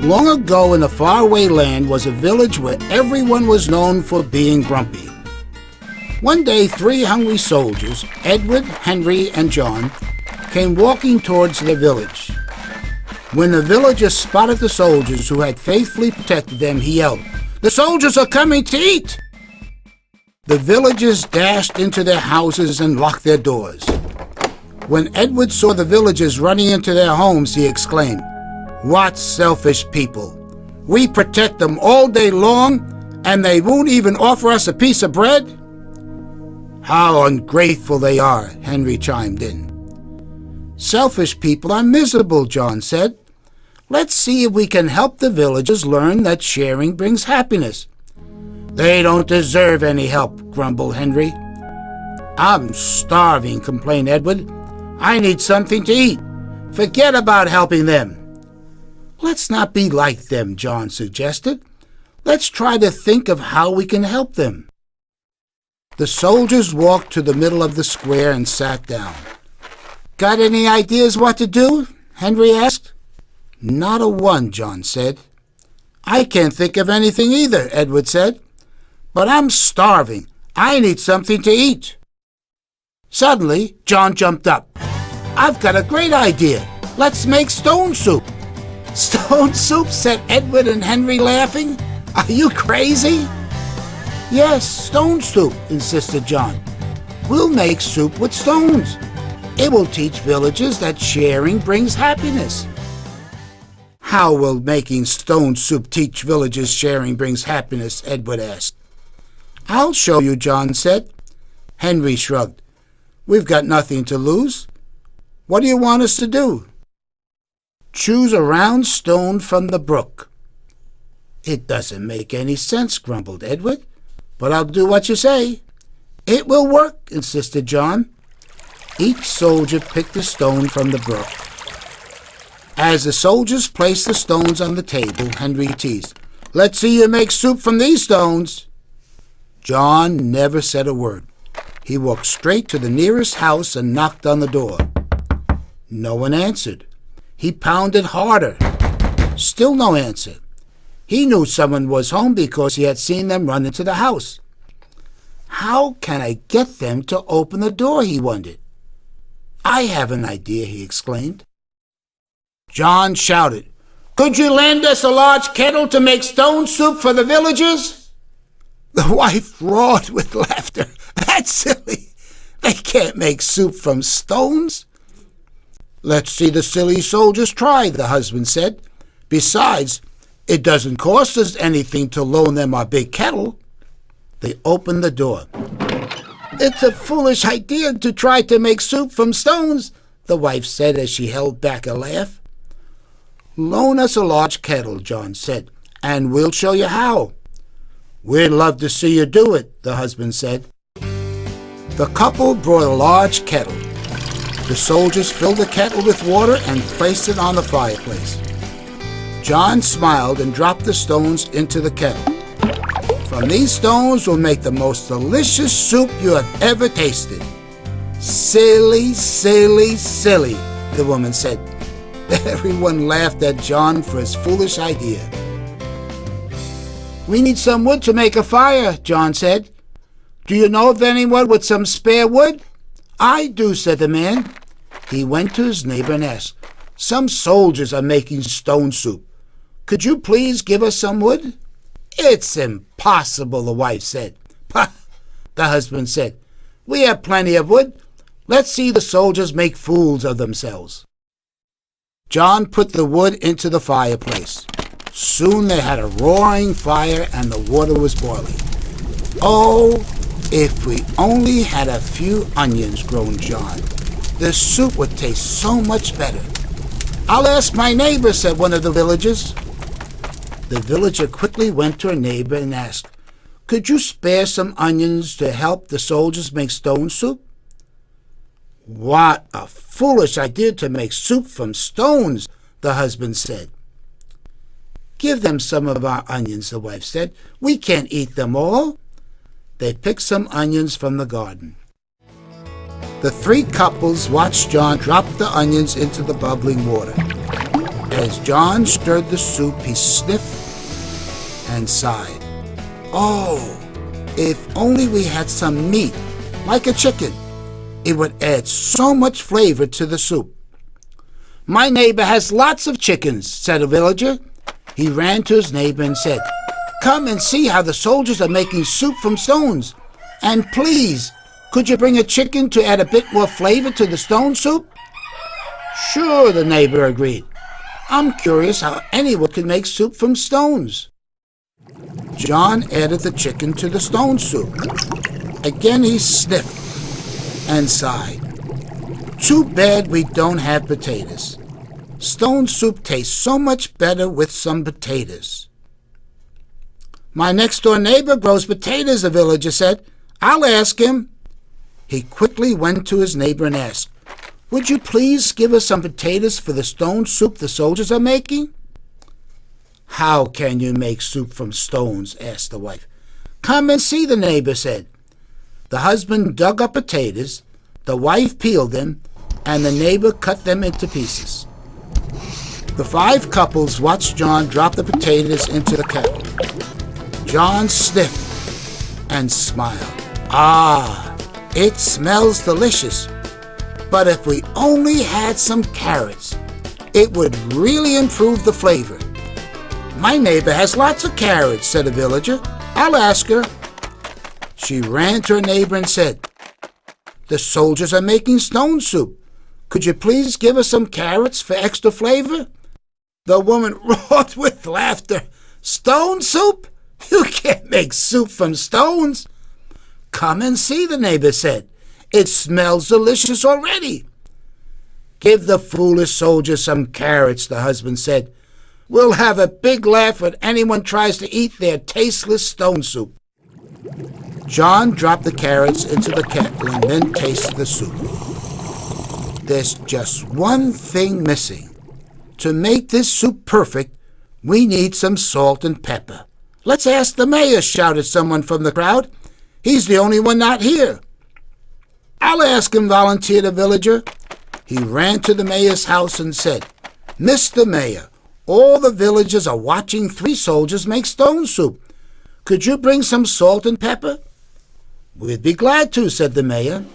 Long ago in a faraway land was a village where everyone was known for being grumpy. One day, 3 hungry soldiers, Edward, Henry, and John, came walking towards the village. When the villagers spotted the soldiers who had faithfully protected them, he yelled, "The soldiers are coming to eat!" The villagers dashed into their houses and locked their doors. When Edward saw the villagers running into their homes, he exclaimed, "What selfish people! We protect them all day long, and they won't even offer us a piece of bread?" "How ungrateful they are," Henry chimed in. "Selfish people are miserable," John said. "Let's see if we can help the villagers learn that sharing brings happiness." "They don't deserve any help," grumbled Henry. "I'm starving," complained Edward. "I need something to eat. Forget about helping them." "Let's not be like them," John suggested. "Let's try to think of how we can help them." The soldiers walked to the middle of the square and sat down. "Got any ideas what to do?" Henry asked. "Not a one," John said. "I can't think of anything either," Edward said. "But I'm starving. I need something to eat." Suddenly, John jumped up. "I've got a great idea. Let's make stone soup." "Stone soup?" said Edward and Henry, laughing. "Are you crazy?" "Yes, stone soup," insisted John. "We'll make soup with stones. It will teach villagers that sharing brings happiness." "How will making stone soup teach villagers sharing brings happiness?" Edward asked. "I'll show you," John said. Henry shrugged. "We've got nothing to lose. What do you want us to do?" "Choose a round stone from the brook." "It doesn't make any sense," grumbled Edward. "But I'll do what you say." "It will work," insisted John. Each soldier picked a stone from the brook. As the soldiers placed the stones on the table, Henry teased, "Let's see you make soup from these stones." John never said a word. He walked straight to the nearest house and knocked on the door. No one answered. He pounded harder. Still no answer. He knew someone was home because he had seen them run into the house. "How can I get them to open the door?" he wondered. "I have an idea," he exclaimed. John shouted, "Could you lend us a large kettle to make stone soup for the villagers?" The wife roared with laughter. "That's silly. They can't make soup from stones." "Let's see the silly soldiers try," the husband said. "Besides, it doesn't cost us anything to loan them our big kettle." They opened the door. "It's a foolish idea to try to make soup from stones," the wife said as she held back a laugh. "Loan us a large kettle," John said, "and we'll show you how." "We'd love to see you do it," the husband said. The couple brought a large kettle. The soldiers filled the kettle with water and placed it on the fireplace. John smiled and dropped the stones into the kettle. "From these stones we'll make the most delicious soup you have ever tasted." "Silly, silly, silly," the woman said. Everyone laughed at John for his foolish idea. "We need some wood to make a fire," John said. "Do you know of anyone with some spare wood?" "I do," said the man. He went to his neighbor and asked, "Some soldiers are making stone soup. Could you please give us some wood?" "It's impossible," the wife said. "Pah," the husband said. "We have plenty of wood. Let's see the soldiers make fools of themselves." John put the wood into the fireplace. Soon they had a roaring fire and the water was boiling. "Oh, if we only had a few onions," groaned John. "The soup would taste so much better." "I'll ask my neighbor," said one of the villagers. The villager quickly went to her neighbor and asked, "Could you spare some onions to help the soldiers make stone soup?" "What a foolish idea to make soup from stones," the husband said. "Give them some of our onions," the wife said. "We can't eat them all." They picked some onions from the garden. The 3 couples watched John drop the onions into the bubbling water. As John stirred the soup, he sniffed and sighed. Oh, if only we had some meat, like a chicken. It would add so much flavor to the soup. My neighbor has lots of chickens, said a villager. He ran to his neighbor and said, come and see how the soldiers are making soup from stones. And please, could you bring a chicken to add a bit more flavor to the stone soup? Sure, the neighbor agreed. I'm curious how anyone can make soup from stones. John added the chicken to the stone soup. Again he sniffed and sighed. Too bad we don't have potatoes. Stone soup tastes so much better with some potatoes. My next-door neighbor grows potatoes, the villager said. I'll ask him. He quickly went to his neighbor and asked, would you please give us some potatoes for the stone soup the soldiers are making? How can you make soup from stones? Asked the wife. Come and see, the neighbor said. The husband dug up potatoes, the wife peeled them, and the neighbor cut them into pieces. The 5 couples watched John drop the potatoes into the kettle. John sniffed and smiled. Ah, it smells delicious. But if we only had some carrots, it would really improve the flavor. My neighbor has lots of carrots, said a villager. I'll ask her. She ran to her neighbor and said, the soldiers are making stone soup. Could you please give us some carrots for extra flavor? The woman roared with laughter. Stone soup? You can't make soup from stones. Come and see, the neighbor said. It smells delicious already. Give the foolish soldier some carrots, the husband said. We'll have a big laugh when anyone tries to eat their tasteless stone soup. John dropped the carrots into the kettle and then tasted the soup. There's just one thing missing. To make this soup perfect, we need some salt and pepper. Let's ask the mayor, shouted someone from the crowd. He's the only one not here. I'll ask him, volunteered a villager. He ran to the mayor's house and said, Mr. Mayor, all the villagers are watching 3 soldiers make stone soup. Could you bring some salt and pepper? We'd be glad to, said the mayor.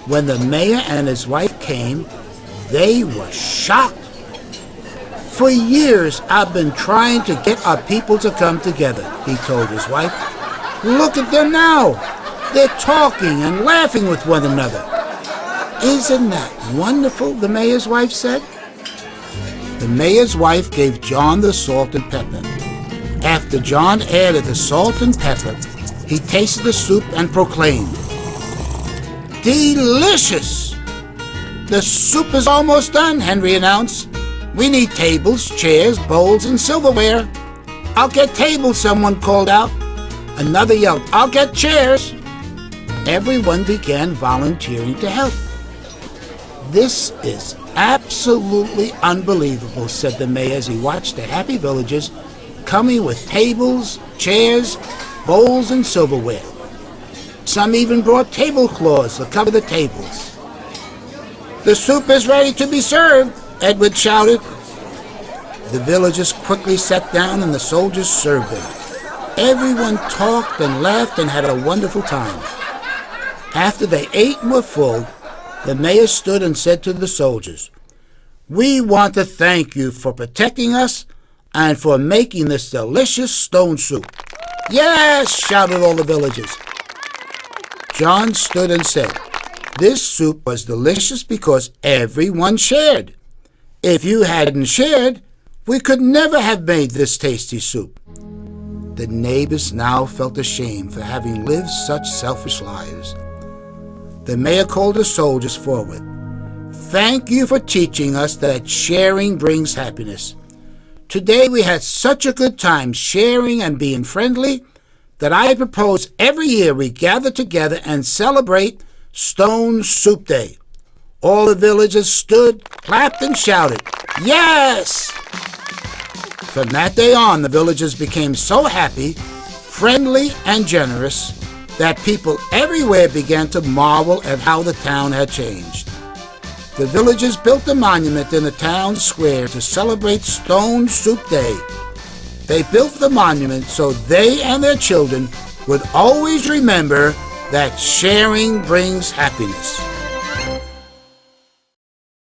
When the mayor and his wife came, they were shocked. For years, I've been trying to get our people to come together, he told his wife. Look at them now. They're talking and laughing with one another. Isn't that wonderful, the mayor's wife said. The mayor's wife gave John the salt and pepper. After John added the salt and pepper, he tasted the soup and proclaimed, Delicious! The soup is almost done, Henry announced. We need tables, chairs, bowls, and silverware. I'll get tables, someone called out. Another yelled, I'll get chairs. Everyone began volunteering to help. This is absolutely unbelievable, said the mayor as he watched the happy villagers coming with tables, chairs, bowls, and silverware. Some even brought tablecloths to cover the tables. The soup is ready to be served, Edward shouted. The villagers quickly sat down and the soldiers served them. Everyone talked and laughed and had a wonderful time. After they ate and were full, the mayor stood and said to the soldiers, We want to thank you for protecting us and for making this delicious stone soup. Yes, shouted all the villagers. John stood and said, This soup was delicious because everyone shared. If you hadn't shared, we could never have made this tasty soup. The neighbors now felt ashamed for having lived such selfish lives. The mayor called the soldiers forward. Thank you for teaching us that sharing brings happiness. Today we had such a good time sharing and being friendly that I propose every year we gather together and celebrate Stone Soup Day. All the villagers stood, clapped, and shouted, Yes! From that day on, the villagers became so happy, friendly, and generous that people everywhere began to marvel at how the town had changed. the villagers built a monument in the town square to celebrate Stone Soup Day. They built the monument so they and their children would always remember that sharing brings happiness.